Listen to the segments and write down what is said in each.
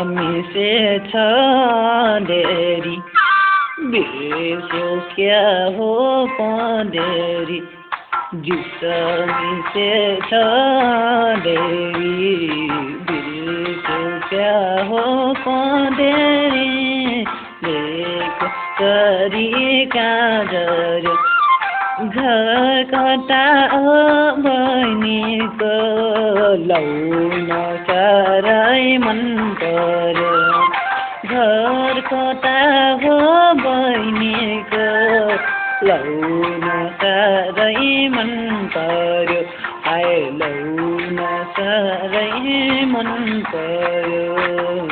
मिसेछ dairy बिर्स्यौ क्या हो पँधेरी juice मिसेछ dairy बिर्स्यौ क्या हो पँधेरी लेख तरिका जर्यो घर कता हो बहिनीको लाउन साह्रै मन पर्यो घर कता हो बहिनीको लाउन साह्रै मन पर्यो आए लाउन साह्रै मन पर्यो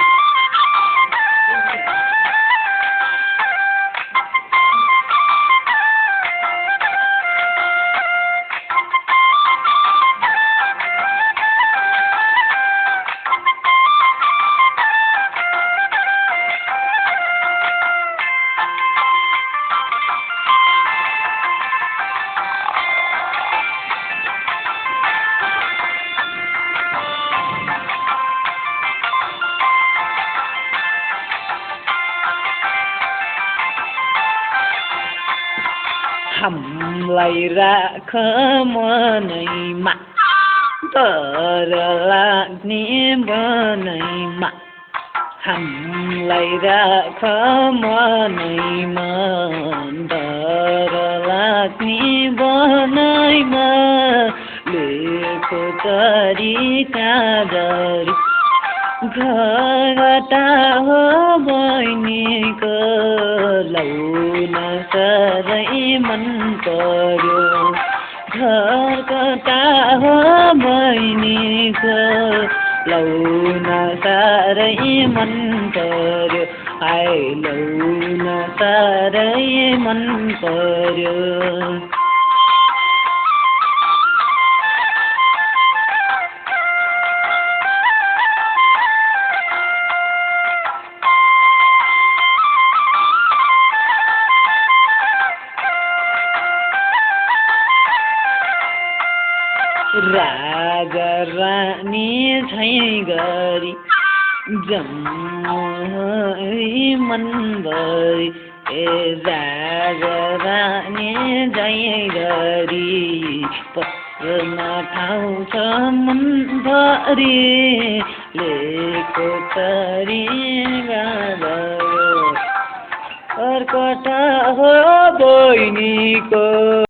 हामीलाई राख मनैमा तर लाग्ने बनैमा हामीलाई राख मनैमा तर लाग्ने बनैमा लेखो तरिका जरी घरटा हो बहिनीको लाउन साह्रै मन पर्यो घर कता हो बहिनीको लाउन साह्रै मन पर्यो आए लाउन साह्रै मन पर्यो राजा रानी झैँ गरी जम्मै मनभरि ए राजा रानी झैँ गरी पस्न ठाउँ छ मनभरि लेखो तरिका जर्यो कर्कट हो बहिनीको